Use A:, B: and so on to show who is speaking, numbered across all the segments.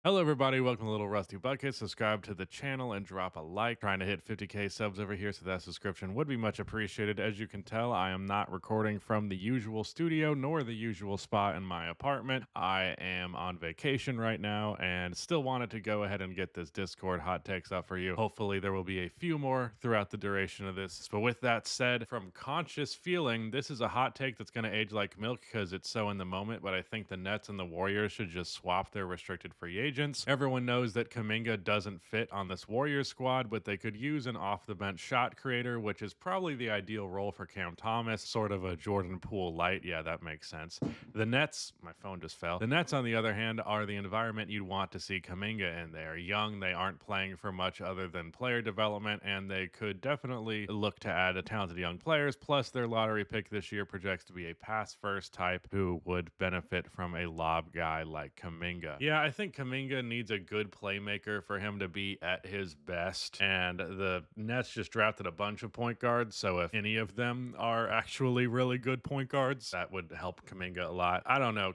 A: Hello, everybody. Welcome to Little Rusty Bucket. Subscribe to the channel and drop a like. Trying to hit 50K subs over here, so that subscription would be much appreciated. As you can tell, I am not recording from the usual studio nor the usual spot in my apartment. I am on vacation right now and still wanted to go ahead and get this Discord hot takes up for you. Hopefully, there will be a few more throughout the duration of this. But with that said, from conscious feeling, this is a hot take that's going to age like milk because it's so in the moment. But I think the Nets and the Warriors should just swap their restricted free agents. Everyone knows that Kuminga doesn't fit on this Warriors squad, but they could use an off the bench shot creator, which is probably the ideal role for Cam Thomas, sort of a Jordan Poole light. Yeah, that makes sense. The Nets, my phone just fell. The Nets, on the other hand, are the environment you'd want to see Kuminga in. They are young, they aren't playing for much other than player development, and they could definitely look to add a talented young players. Plus, their lottery pick this year projects to be a pass first type who would benefit from a lob guy like Kuminga. Yeah, I think Kuminga needs a good playmaker for him to be at his best. And the Nets just drafted a bunch of point guards. So if any of them are actually really good point guards, that would help Kuminga a lot. I don't know.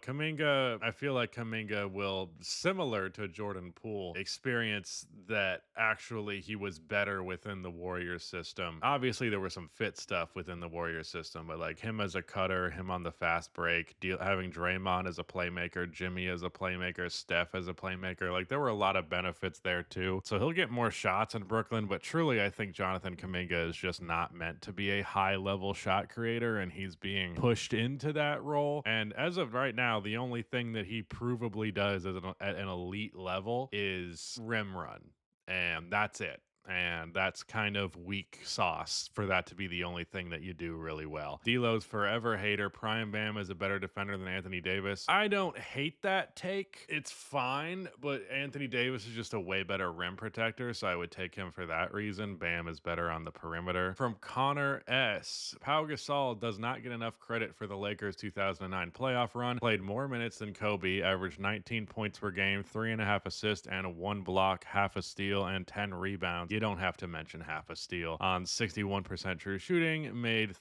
A: I feel like Kuminga will, similar to Jordan Poole, experience that actually he was better within the Warriors system. Obviously, there was some fit stuff within the Warriors system, but like him as a cutter, him on the fast break, having Draymond as a playmaker, Jimmy as a playmaker, Steph as a playmaker, like there were a lot of benefits there too. So he'll get more shots in Brooklyn, but truly I think Jonathan Kuminga is just not meant to be a high level shot creator, and he's being pushed into that role. And as of right now, the only thing that he provably does at an elite level is rim run. And that's it. And that's kind of weak sauce for that to be the only thing that you do really well. D'Lo's forever hater. Prime Bam is a better defender than Anthony Davis. I don't hate that take. It's fine, but Anthony Davis is just a way better rim protector, so I would take him for that reason. Bam is better on the perimeter. From Connor S. Pau Gasol does not get enough credit for the Lakers' 2009 playoff run. Played more minutes than Kobe, averaged 19 points per game, 3.5 assists, and 1 block, half a steal, and 10 rebounds. You don't have to mention half a steal. On 61% true shooting, made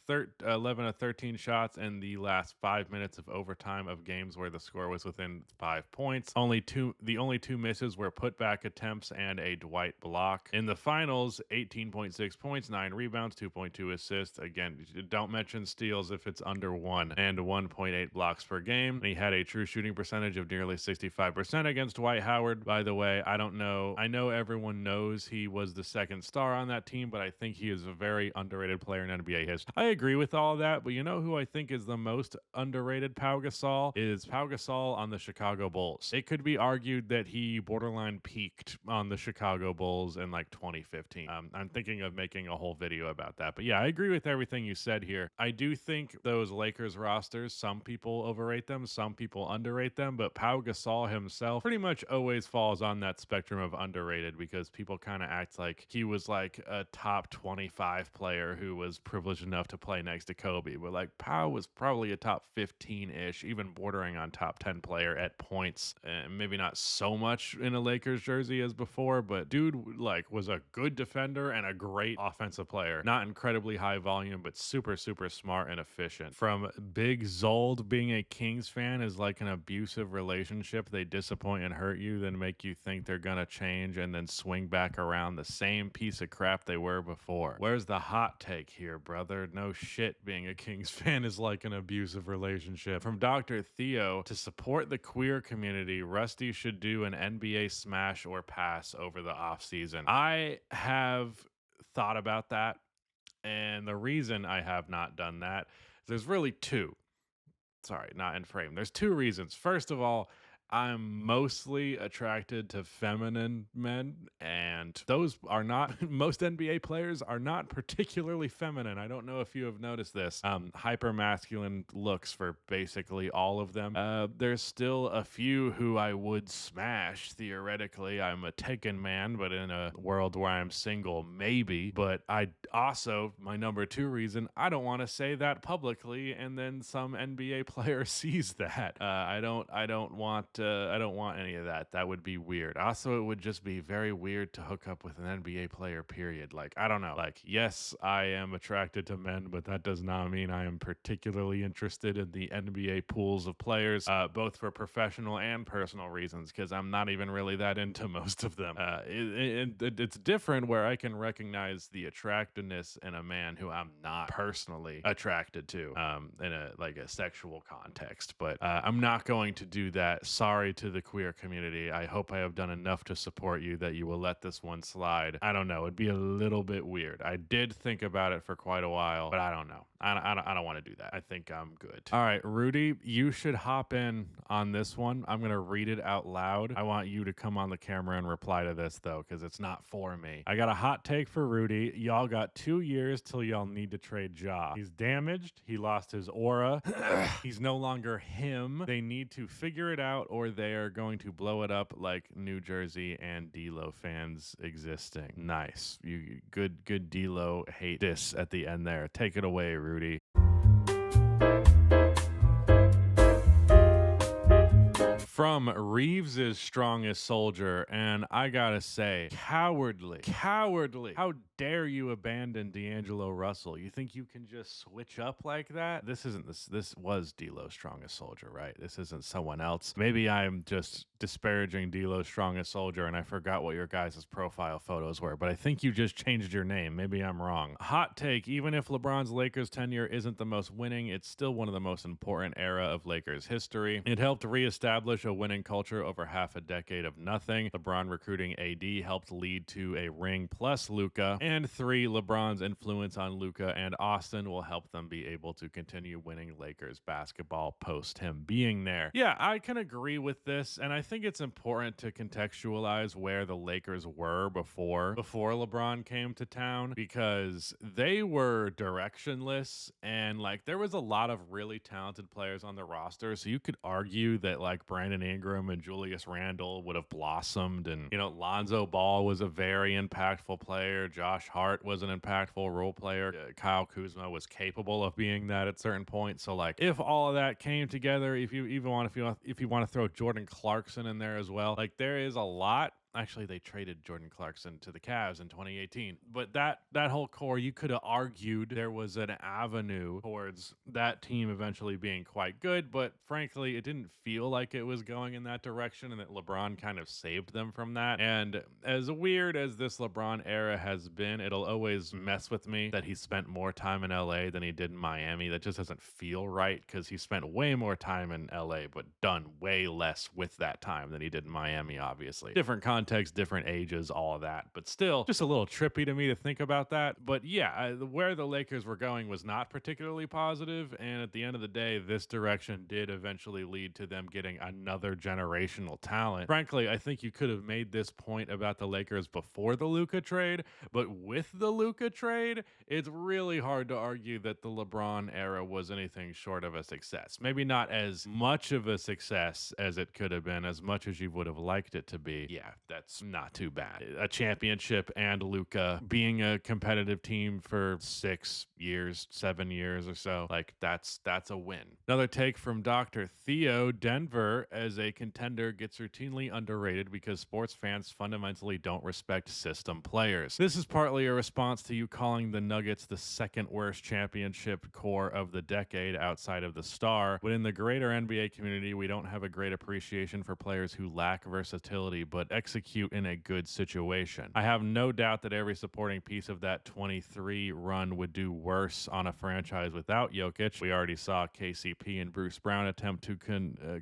A: 11 of 13 shots in the last 5 minutes of overtime of games where the score was within 5 points. The only two misses were putback attempts and a Dwight block. In the finals, 18.6 points, 9 rebounds, 2.2 assists. Again, don't mention steals if it's under 1, and 1.8 blocks per game. And he had a true shooting percentage of nearly 65% against Dwight Howard. By the way, I don't know. I know everyone knows he was the second star on that team, but I think he is a very underrated player in NBA history. I agree with all that, but you know who I think is the most underrated Pau Gasol? Is Pau Gasol on the Chicago Bulls. It could be argued that he borderline peaked on the Chicago Bulls in like 2015. I'm thinking of making a whole video about that. But yeah, I agree with everything you said here. I do think those Lakers rosters, some people overrate them, some people underrate them, but Pau Gasol himself pretty much always falls on that spectrum of underrated because people kind of act like he was like a top 25 player who was privileged enough to play next to Kobe. But like Pau was probably a top 15-ish, even bordering on top 10 player at points. And maybe not so much in a Lakers jersey as before, but dude like was a good defender and a great offensive player. Not incredibly high volume, but super, super smart and efficient. From Big Zold, being a Kings fan is like an abusive relationship. They disappoint and hurt you, then make you think they're gonna change and then swing back around the same piece of crap they were before. Where's the hot take here, brother? No shit, being a Kings fan is like an abusive relationship. From DrTheo, to support the queer community, Rusty should do an NBA smash or pass over the offseason. I have thought about that, and the reason I have not done that, there's really two. Sorry, not in frame. There's two reasons. First of all, I'm mostly attracted to feminine men, and those are not most NBA players are not particularly feminine. I don't know if you have noticed this. Hyper masculine looks for basically all of them. There's still a few who I would smash theoretically. I'm a taken man, but in a world where I'm single, maybe. But I also, my number two reason, I don't want to say that publicly, and then some NBA player sees that. I don't want I don't want any of that. That would be weird. Also, it would just be very weird to hook up with an NBA player, period. Like, I don't know. Like, yes, I am attracted to men, but that does not mean I am particularly interested in the NBA pools of players, both for professional and personal reasons, because I'm not even really that into most of them. It's different where I can recognize the attractiveness in a man who I'm not personally attracted to, in a like a sexual context. But I'm not going to do that. Sorry to the queer community. I hope I have done enough to support you that you will let this one slide. I don't know. It'd be a little bit weird. I did think about it for quite a while, but I don't know. I don't want to do that. I think I'm good. All right, Rudy, you should hop in on this one. I'm going to read it out loud. I want you to come on the camera and reply to this, though, because it's not for me. I got a hot take for Rudy. Y'all got 2 years till y'all need to trade Ja. He's damaged. He lost his aura. He's no longer him. They need to figure it out or they are going to blow it up like New Jersey and D-Lo fans existing. Nice. You good D-Lo hate this at the end there. Take it away, Rudy. From Reaves' strongest soldier, and I gotta say, cowardly. How dare you abandon D'Angelo Russell? You think you can just switch up like that? This was D'Lo's strongest soldier, right? This isn't someone else. Maybe I'm just disparaging D'Lo's strongest soldier, and I forgot what your guys' profile photos were, but I think you just changed your name. Maybe I'm wrong. Hot take, even if LeBron's Lakers tenure isn't the most winning, it's still one of the most important era of Lakers history. It helped reestablish a winning culture over half a decade of nothing. LeBron recruiting AD helped lead to a ring plus Luka. And 3, LeBron's influence on Luka and Austin will help them be able to continue winning Lakers basketball post him being there. Yeah, I can agree with this, and I think it's important to contextualize where the Lakers were before LeBron came to town, because they were directionless and like there was a lot of really talented players on the roster, so you could argue that like Brandon Ingram and Julius Randle would have blossomed, and Lonzo Ball was a very impactful player. Josh Hart was an impactful role player. Kyle Kuzma was capable of being that at certain points. So like if all of that came together, if you want to throw Jordan Clarkson in there as well, like there is a lot. Actually, they traded Jordan Clarkson to the Cavs in 2018. But that whole core, you could have argued there was an avenue towards that team eventually being quite good. But frankly, it didn't feel like it was going in that direction, and that LeBron kind of saved them from that. And as weird as this LeBron era has been, it'll always mess with me that he spent more time in LA than he did in Miami. That just doesn't feel right, because he spent way more time in LA, but done way less with that time than he did in Miami, obviously. Different context, different ages, all of that, but still just a little trippy to me to think about that. But yeah, where the Lakers were going was not particularly positive, and at the end of the day, this direction did eventually lead to them getting another generational talent. Frankly, I think you could have made this point about the Lakers before the Luka trade, but with the Luka trade, it's really hard to argue that the LeBron era was anything short of a success. Maybe not as much of a success as it could have been, as much as you would have liked it to be. Yeah, that's not too bad. A championship and Luka being a competitive team for 6 years, 7 years or so, like that's a win. Another take from DrTheo, Denver as a contender gets routinely underrated because sports fans fundamentally don't respect system players. This is partly a response to you calling the Nuggets the second worst championship core of the decade outside of the star, but in the greater NBA community, we don't have a great appreciation for players who lack versatility but execute in a good situation. I have no doubt that every supporting piece of that 23 run would do worse on a franchise without Jokic. We already saw KCP and Bruce Brown attempt to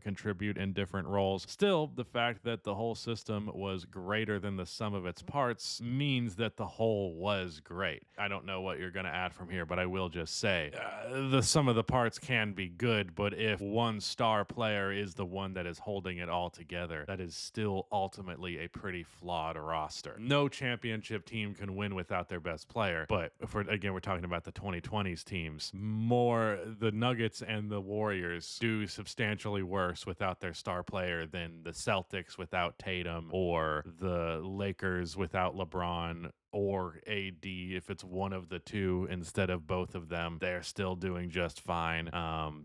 A: contribute in different roles. Still, the fact that the whole system was greater than the sum of its parts means that the whole was great. I don't know what you're going to add from here, but I will just say the sum of the parts can be good, but if one star player is the one that is holding it all together, that is still ultimately a pretty flawed roster. No championship team can win without their best player, but if we're talking about the 2020s teams, the Nuggets and the Warriors do substantially worse without their star player than the Celtics without Tatum or the Lakers without LeBron or AD. If it's one of the two instead of both of them, they're still doing just fine.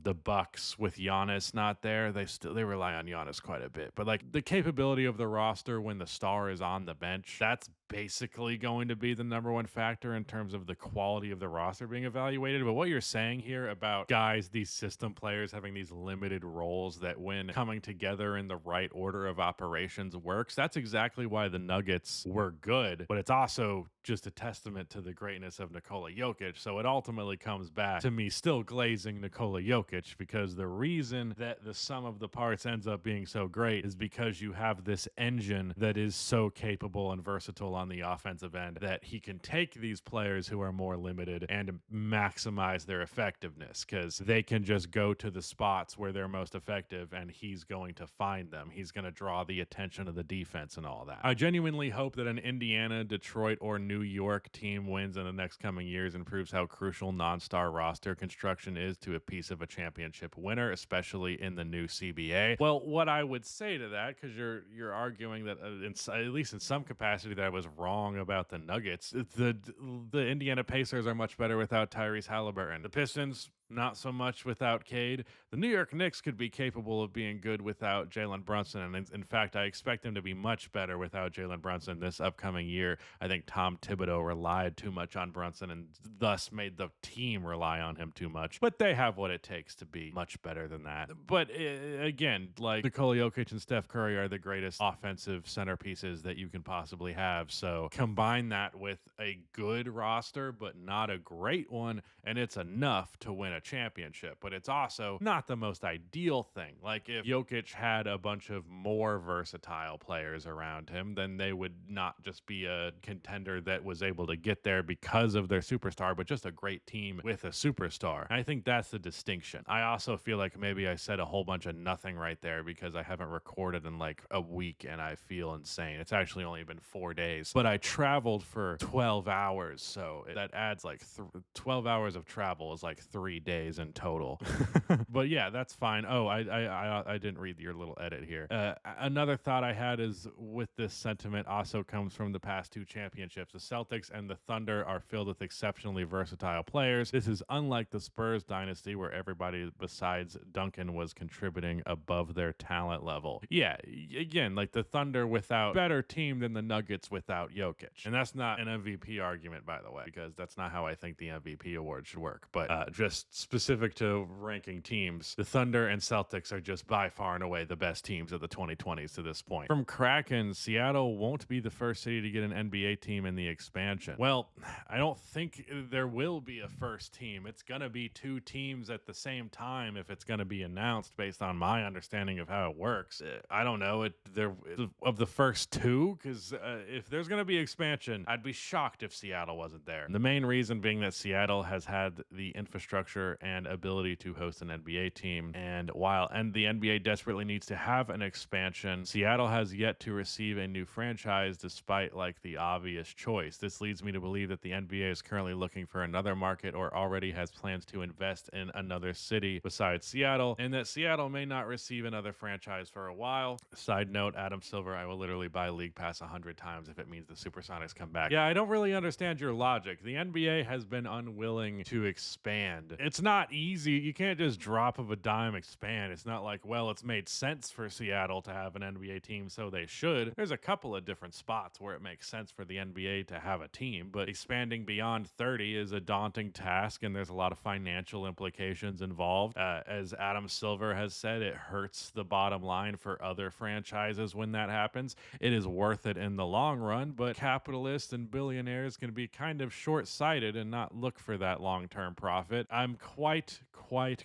A: The Bucks with Giannis not there, they rely on Giannis quite a bit. But like the capability of the roster when the star is on the bench, that's basically going to be the number one factor in terms of the quality of the roster being evaluated. But what you're saying here about guys, these system players having these limited roles that when coming together in the right order of operations works, that's exactly why the Nuggets were good. But it's also just a testament to the greatness of Nikola Jokic. So it ultimately comes back to me still glazing Nikola Jokic, because the reason that the sum of the parts ends up being so great is because you have this engine that is so capable and versatile on the offensive end that he can take these players who are more limited and maximize their effectiveness, because they can just go to the spots where they're most effective and he's going to find them. He's going to draw the attention of the defense and all that. I genuinely hope that an Indiana, Detroit, or New York team wins in the next coming years and proves how crucial non-star roster construction is to a piece of a championship winner, especially in the new CBA. Well, what I would say to that, because you're arguing that at least in some capacity that I was wrong about the Nuggets, the Indiana Pacers are much better without Tyrese Halliburton. The Pistons, not so much without Cade. The New York Knicks could be capable of being good without Jalen Brunson, and in fact, I expect them to be much better without Jalen Brunson this upcoming year. I think Tom Thibodeau relied too much on Brunson and thus made the team rely on him too much, but they have what it takes to be much better than that. But again, like Nikola Jokic and Steph Curry are the greatest offensive centerpieces that you can possibly have, so combine that with a good roster, but not a great one, and it's enough to win a championship. But it's also not the most ideal thing. Like if Jokic had a bunch of more versatile players around him, then they would not just be a contender that was able to get there because of their superstar, but just a great team with a superstar. And I think that's the distinction. I also feel like maybe I said a whole bunch of nothing right there because I haven't recorded in like a week and I feel insane. It's actually only been 4 days, but I traveled for 12 hours. So that adds like 12 hours of travel is like 3 days in total. But yeah, that's fine. Oh, I didn't read your little edit here. Another thought I had is with this sentiment also comes from the past two championships. The Celtics and the Thunder are filled with exceptionally versatile players. This is unlike the Spurs dynasty where everybody besides Duncan was contributing above their talent level. Yeah, again, like the Thunder without better team than the Nuggets without Jokic. And that's not an MVP argument, by the way, because that's not how I think the MVP award should work. But just specific to ranking teams, the Thunder and Celtics are just by far and away the best teams of the 2020s to this point. From Kraken, Seattle won't be the first city to get an NBA team in the expansion. Well, I don't think there will be a first team. It's going to be two teams at the same time if it's going to be announced based on my understanding of how it works. I don't know. Of the first two, because if there's going to be expansion, I'd be shocked if Seattle wasn't there. The main reason being that Seattle has had the infrastructure and ability to host an NBA team, and while the NBA desperately needs to have an expansion, Seattle has yet to receive a new franchise despite like the obvious choice. This leads me to believe that the NBA is currently looking for another market or already has plans to invest in another city besides Seattle, and that Seattle may not receive another franchise for a while. Side note, Adam Silver, I will literally buy League Pass 100 times if it means the Supersonics come back. Yeah, I don't really understand your logic. The NBA has been unwilling to expand. It's not easy. You can't just drop of a dime expand. It's not like, well, it's made sense for Seattle to have an NBA team, so they should. There's a couple of different spots where it makes sense for the NBA to have a team, but expanding beyond 30 is a daunting task, and there's a lot of financial implications involved. As Adam Silver has said, it hurts the bottom line for other franchises when that happens. It is worth it in the long run, but capitalists and billionaires can be kind of short-sighted and not look for that long-term profit. I'm quite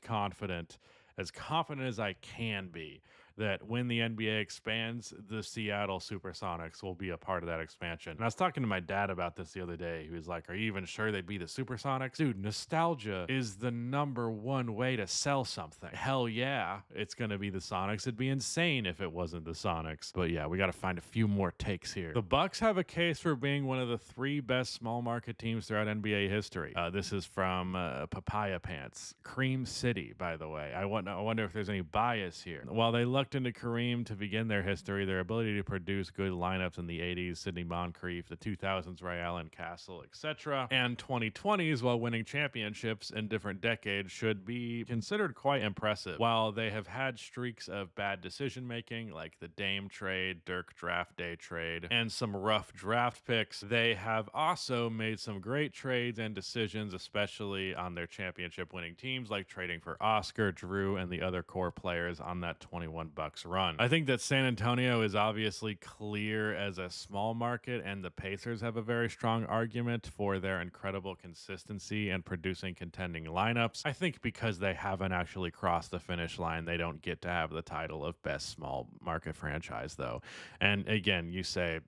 A: confident as I can be, that when the NBA expands, the Seattle Supersonics will be a part of that expansion. And I was talking to my dad about this the other day. He was like, are you even sure they'd be the Supersonics? Dude, nostalgia is the number one way to sell something. Hell yeah, it's going to be the Sonics. It'd be insane if it wasn't the Sonics. But yeah, we got to find a few more takes here. The Bucks have a case for being one of the 3 best small market teams throughout NBA history. This is from Papayapants. Cream City, by the way. I wonder if there's any bias here. While they look lucked into Kareem to begin their history, their ability to produce good lineups in the 80s, Sidney Moncrief, the 2000s, Ray Allen, Castle, etc., and 2020s while winning championships in different decades should be considered quite impressive. While they have had streaks of bad decision making, like the Dame trade, Dirk draft day trade, and some rough draft picks, they have also made some great trades and decisions, especially on their championship winning teams, like trading for Oscar, Drew, and the other core players on that 21 Bucks run. I think that San Antonio is obviously clear as a small market, and the Pacers have a very strong argument for their incredible consistency and producing contending lineups. I think because they haven't actually crossed the finish line, they don't get to have the title of best small market franchise, though. And again, you say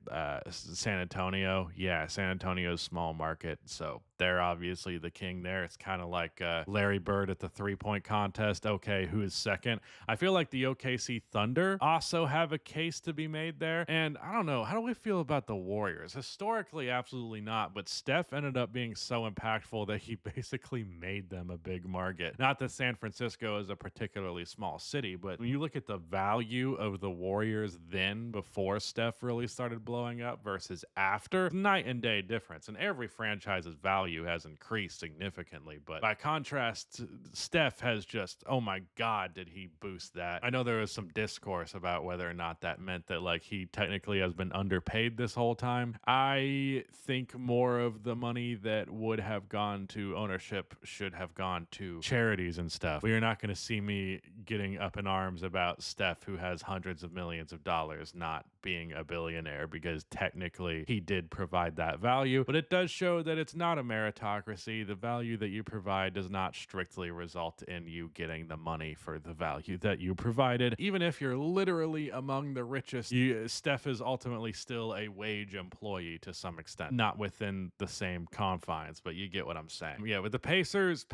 A: San Antonio. Yeah, San Antonio's small market, so they're obviously the king there. It's kind of like Larry Bird at the three-point contest. Okay, who is second? I feel like the OKC Thunder also have a case to be made there. And I don't know, how do we feel about the Warriors? Historically, absolutely not. But Steph ended up being so impactful that he basically made them a big market. Not that San Francisco is a particularly small city, but when you look at the value of the Warriors then before Steph really started blowing up versus after, night and day difference. And every franchise's value has increased significantly. But by contrast, Steph has just, oh my God, did he boost that? I know there was some discourse about whether or not that meant that like he technically has been underpaid this whole time. I think more of the money that would have gone to ownership should have gone to charities and stuff. We are not going to see me getting up in arms about Steph, who has hundreds of millions of dollars, not being a billionaire, because technically he did provide that value, but it does show that it's not a meritocracy. The value that you provide does not strictly result in you getting the money for the value that you provided. Even if you're literally among the richest, Steph is ultimately still a wage employee to some extent, not within the same confines, but you get what I'm saying. Yeah, with the Pacers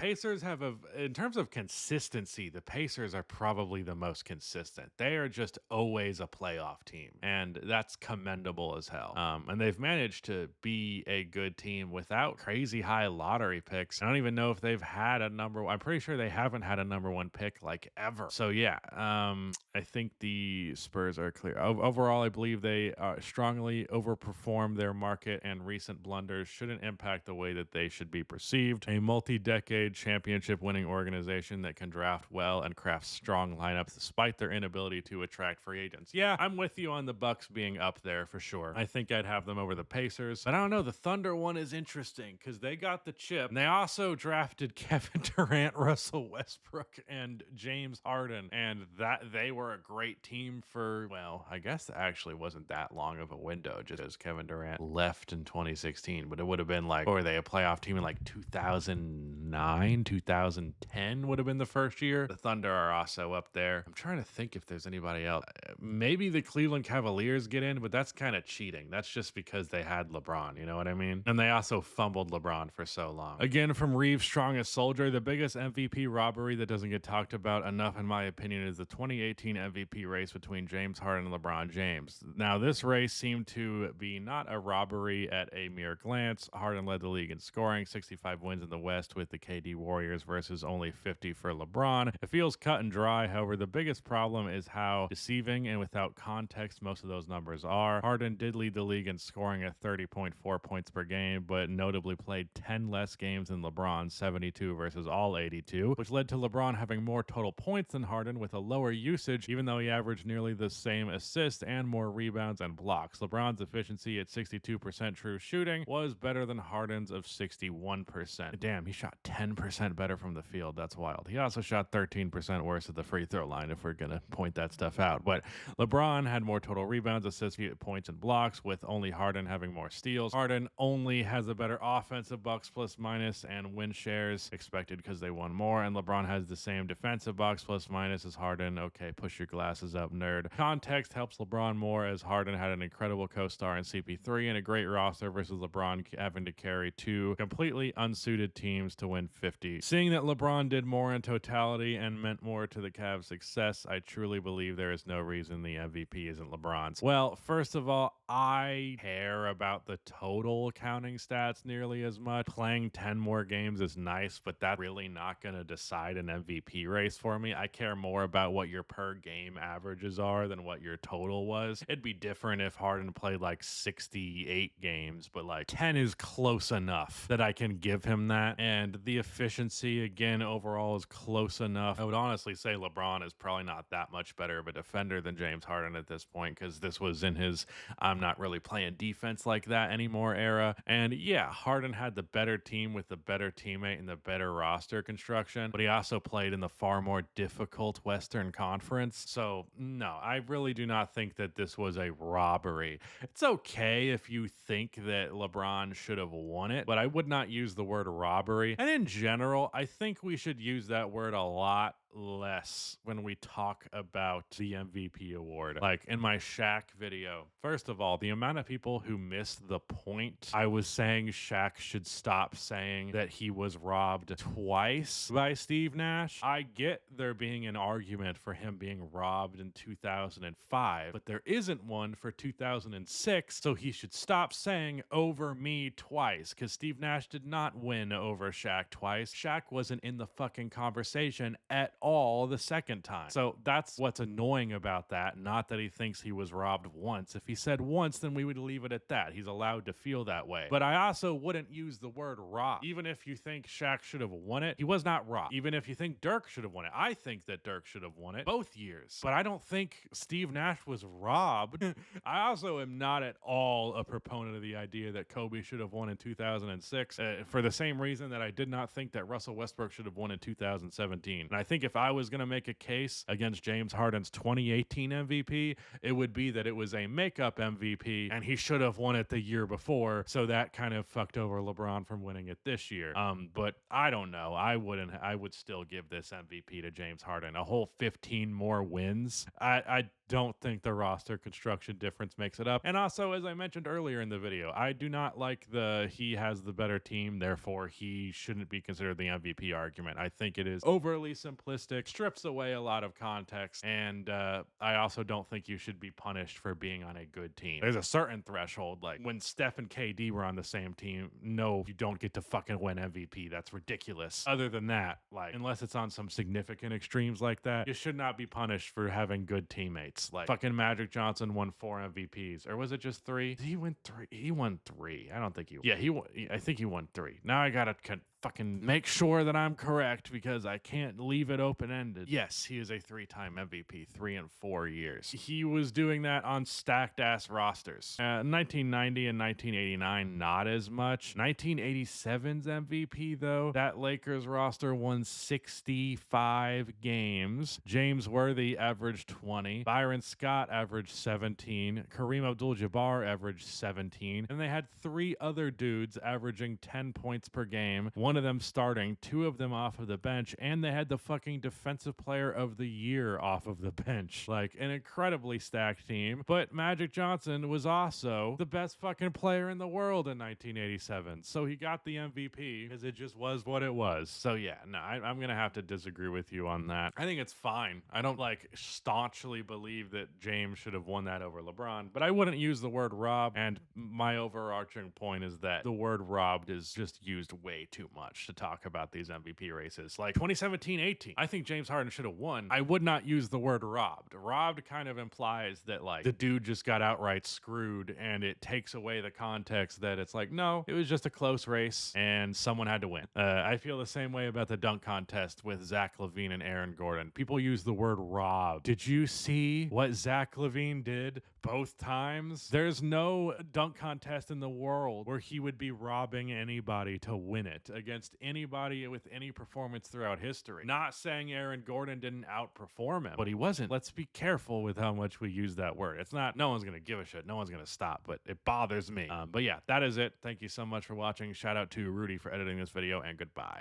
A: have in terms of consistency, the Pacers are probably the most consistent. They are just always a playoff team, and that's commendable as hell. And they've managed to be a good team without crazy high lottery picks. I don't even know if they've had a I'm pretty sure they haven't had a number one pick like ever. So yeah, I think the Spurs are clear. Overall, I believe they strongly overperform their market, and recent blunders shouldn't impact the way that they should be perceived. A multi-decade championship winning organization that can draft well and craft strong lineups despite their inability to attract free agents. Yeah, I'm with you on the Bucks being up there for sure. I think I'd have them over the Pacers, but I don't know. The Thunder one is interesting because they got the chip. And they also drafted Kevin Durant, Russell Westbrook, and James Harden, and that they were a great team for, well, I guess it actually wasn't that long of a window, just as Kevin Durant left in 2016, but it would have been like, or were they a playoff team in like 2009, 2010 would have been the first year. The Thunder are also up there. I'm trying to think if there's anybody else. Maybe the Cleveland Cavaliers get in, but that's kind of cheating. That's just because they had LeBron, you know what I mean? And they also fumbled LeBron for so long. Again, from Reaves, strongest soldier, the biggest MVP robbery that doesn't get talked about enough, in my opinion, is the 2018 MVP race between James Harden and LeBron James. Now, this race seemed to be not a robbery at a mere glance. Harden led the league in scoring, 65 wins in the West with the KD Warriors versus only 50 for LeBron. It feels cut and dry. However, the biggest problem is how deceiving and without context most of those numbers are. Harden did lead the league in scoring at 30.4 points per game, but notably played 10 less games than LeBron, 72 versus all 82, which led to LeBron having more total points than Harden with a lower usage, even though he averaged nearly the same assists and more rebounds and blocks. LeBron's efficiency at 62% true shooting was better than Harden's of 61%. Damn, he shot 10% better from the field. That's wild. He also shot 13% worse at the free throw line, if we're going to point that stuff out. But LeBron had more total rebounds, assists, points, and blocks, with only Harden having more steals. Harden only has a better offensive box plus minus and win shares expected because they won more, and LeBron has the same defensive box plus minus as Harden. Okay, push your glasses up, nerd. Context helps LeBron more, as Harden had an incredible co-star in CP3 and a great roster versus LeBron having to carry two completely unsuited teams to win 50. Seeing that LeBron did more in totality and meant more to the Cavs' success, I truly believe there is no reason the MVP isn't LeBron's. Well, first of all, I care about the total counting stats nearly as much. Playing 10 more games is nice, but that's really not going to decide an MVP race for me. I care more about what your per game averages are than what your total was. It'd be different if Harden played like 68 games, but like 10 is close enough that I can give him that. And the efficiency, again, overall is close enough. I would honestly say LeBron is probably not that much better of a defender than James Harden at this point, because this was in his I'm not really playing defense like that anymore era. And yeah, Harden had the better team with the better teammate and the better roster construction, but he also played in the far more difficult Western Conference. So no, I really do not think that this was a robbery. It's okay if you think that LeBron should have won it, but I would not use the word robbery. And in general, I think we should use that word a lot less when we talk about the MVP award. Like in my Shaq video, first of all, the amount of people who missed the point, I was saying Shaq should stop saying that he was robbed twice by Steve Nash. I get there being an argument for him being robbed in 2005, but there isn't one for 2006, so he should stop saying over me twice, because Steve Nash did not win over Shaq twice. Shaq wasn't in the fucking conversation at all the second time. So that's what's annoying about that. Not that he thinks he was robbed once. If he said once, then we would leave it at that. He's allowed to feel that way. But I also wouldn't use the word robbed. Even if you think Shaq should have won it, he was not robbed. Even if you think Dirk should have won it, I think that Dirk should have won it both years. But I don't think Steve Nash was robbed. I also am not at all a proponent of the idea that Kobe should have won in 2006 for the same reason that I did not think that Russell Westbrook should have won in 2017. And I think if I was going to make a case against James Harden's 2018 MVP, it would be that it was a makeup MVP and he should have won it the year before. So that kind of fucked over LeBron from winning it this year. But I don't know. I would still give this MVP to James Harden. A whole 15 more wins. I don't think the roster construction difference makes it up. And also, as I mentioned earlier in the video, I do not like the he has the better team, therefore he shouldn't be considered the MVP argument. I think it is overly simplistic, strips away a lot of context, and I also don't think you should be punished for being on a good team. There's a certain threshold, like when Steph and KD were on the same team, no, you don't get to fucking win MVP. That's ridiculous. Other than that, like, unless it's on some significant extremes like that, you should not be punished for having good teammates. Like fucking Magic Johnson won 4 MVPs, or was it just 3? Did he win 3? He won 3. I don't think he. Yeah, he won. I think he won 3. Now I gotta fucking make sure that I'm correct because I can't leave it open-ended. Yes, he is a 3-time MVP, 3 and 4 years. He was doing that on stacked-ass rosters. 1990 and 1989, not as much. 1987's MVP, though, that Lakers roster won 65 games. James Worthy averaged 20. Byron Scott averaged 17. Kareem Abdul-Jabbar averaged 17. And they had 3 other dudes averaging 10 points per game. One of them starting, 2 of them off of the bench, and they had the fucking defensive player of the year off of the bench. Like, an incredibly stacked team. But Magic Johnson was also the best fucking player in the world in 1987. So he got the MVP because it just was what it was. So yeah, no, I'm going to have to disagree with you on that. I think it's fine. I don't like staunchly believe that James should have won that over LeBron, but I wouldn't use the word rob. And my overarching point is that the word robbed is just used way too much to talk about these MVP races. Like 2017-18, I think James Harden should have won. I would not use the word robbed. Robbed kind of implies that like the dude just got outright screwed, and it takes away the context that it's like, no, it was just a close race and someone had to win. I feel the same way about the dunk contest with Zach LaVine and Aaron Gordon. People use the word robbed. Did you see what Zach LaVine did both times? There's no dunk contest in the world where he would be robbing anybody to win it against anybody with any performance throughout history. Not saying Aaron Gordon didn't outperform him, but he wasn't. Let's be careful with how much we use that word. It's not, no one's going to give a shit. No one's going to stop, but it bothers me. But yeah, that is it. Thank you so much for watching. Shout out to Rudy for editing this video, and goodbye.